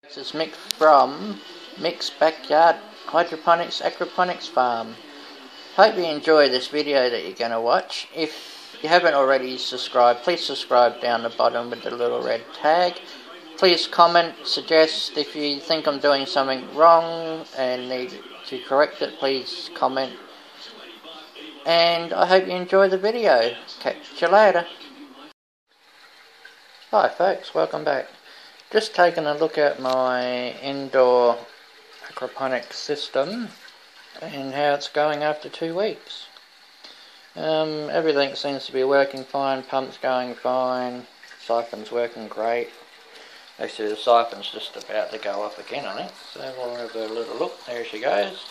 This is Mick from Mick's Backyard Hydroponics Aquaponics Farm. Hope you enjoy this video that you're going to watch. If you haven't already subscribed, please subscribe down the bottom with the little red tag. Please comment, suggest if you think I'm doing something wrong and need to correct it, please comment. And I hope you enjoy the video. Catch you later. Hi folks, welcome back. Just taking a look at my indoor aquaponic system and how it's going after 2 weeks. Everything seems to be working fine, pump's going fine, siphon's working great. Actually the siphon's just about to go off again I think, so we'll have a little look. There she goes.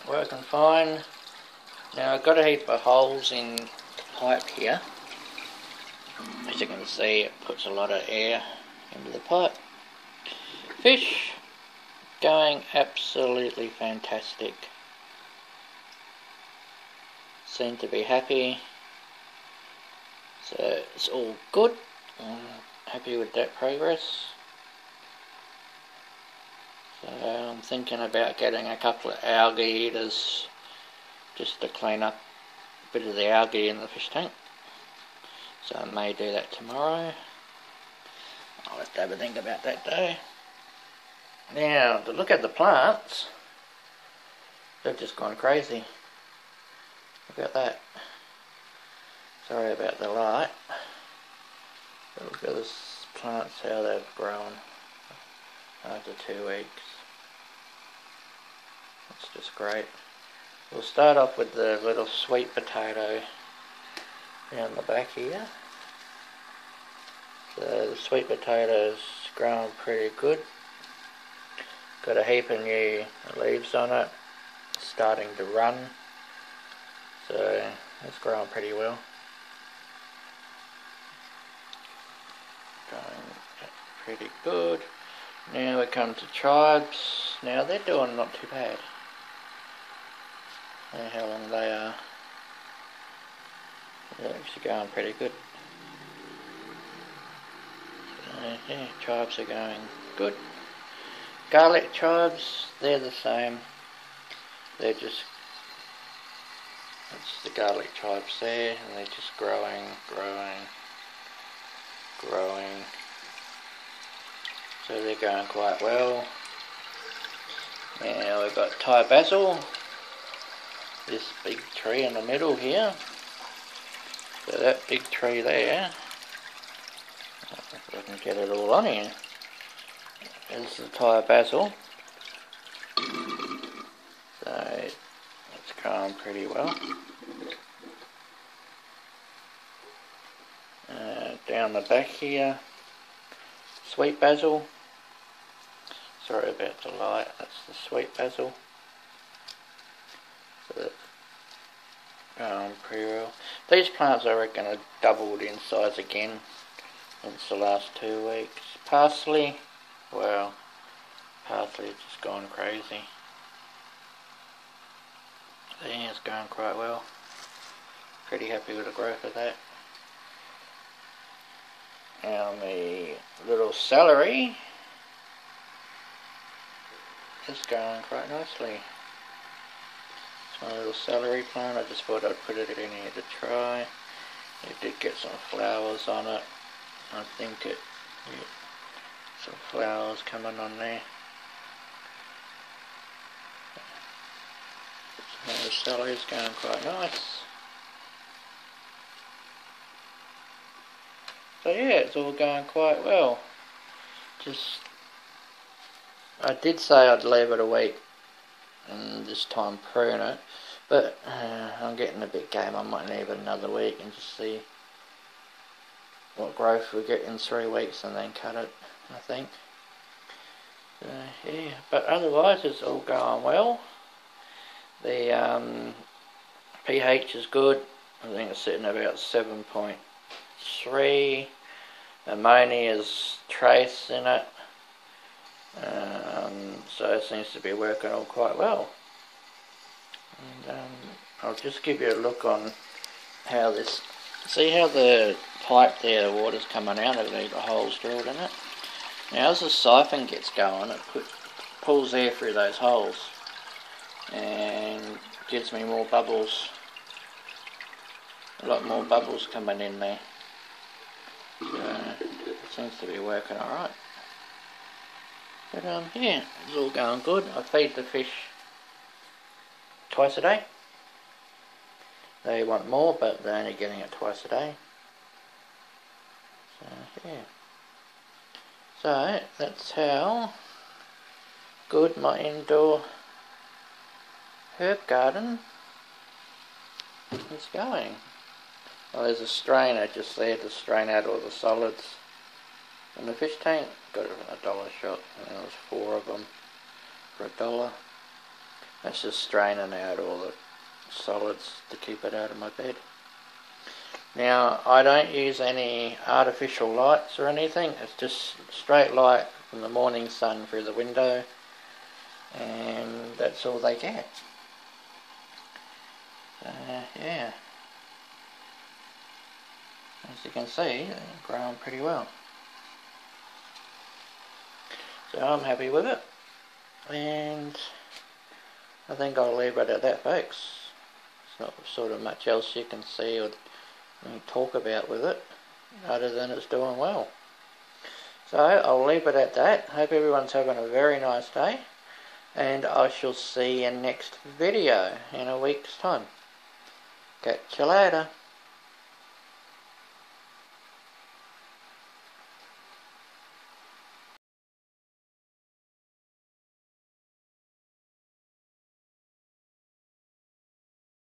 Working fine. Now I've got a heap of holes in the pipe here. As you can see, it puts a lot of air into the pipe. Fish going absolutely fantastic. Seem to be happy. So it's all good. I'm happy with that progress. So I'm thinking about getting a couple of algae eaters just to clean up a bit of the algae in the fish tank. So I may do that tomorrow. I'll have to have a think about that though. Now, to look at the plants, they've just gone crazy. Look at that. Sorry about the light. But look at this plants, how they've grown after 2 weeks. It's just great. We'll start off with the little sweet potato down the back here. So the sweet potato's growing pretty good. Got a heap of new leaves on it. It's starting to run. So it's growing pretty well. Going pretty good. Now we come to tribes. Now they're doing not too bad. I don't know how long they are. They're actually going pretty good. So, yeah, tribes are going good. Garlic tribes, they're the same. They're just, that's the garlic tribes there, and they're just growing. So they're going quite well. Now we've got Thai basil. This big tree in the middle here. So that big tree there, if I can get it all on here, is the Thai basil. So it's growing pretty well. Down the back here, sweet basil. Sorry about the light, that's the sweet basil. So that's going pretty well. These plants I reckon are doubled in size again since the last 2 weeks. Parsley, well, parsley's just gone crazy. So yeah, it's going quite well. Pretty happy with the growth of that. Now the little celery is going quite nicely. It's my little celery plant. I just thought I'd put it in here to try. It did get some flowers on it. I think it, yeah, some flowers coming on there. So the celery's going quite nice. So yeah, it's all going quite well. Just, I did say I'd leave it a week and this time prune it, but I'm getting a bit game. I might leave it another week and just see what growth we get in 3 weeks and then cut it, I think. So yeah, but otherwise it's all going well. The pH is good. I think it's sitting about 7.3. Ammonia's trace in it. So it seems to be working all quite well. And I'll just give you a look on how this, see how the pipe there, the water's coming out of it, the holes drilled in it. Now as the siphon gets going, it pulls air through those holes and gives me more bubbles, a lot more bubbles coming in there. So it seems to be working alright. But yeah, it's all going good. I feed the fish twice a day. They want more, but they're only getting it twice a day. So yeah. So that's how good my indoor herb garden is going. Well, there's a strainer just there to strain out all the solids in the fish tank. Got it at $1 shop, and there was 4 of them for $1. That's just straining out all the solids to keep it out of my bed. Now, I don't use any artificial lights or anything. It's just straight light from the morning sun through the window, and that's all they get. Yeah, as you can see, they're growing pretty well. So I'm happy with it, and I think I'll leave it at that, folks. It's not sort of much else you can see or talk about with it, other than it's doing well. So I'll leave it at that. Hope everyone's having a very nice day, and I shall see you next video in a week's time. Catch you later.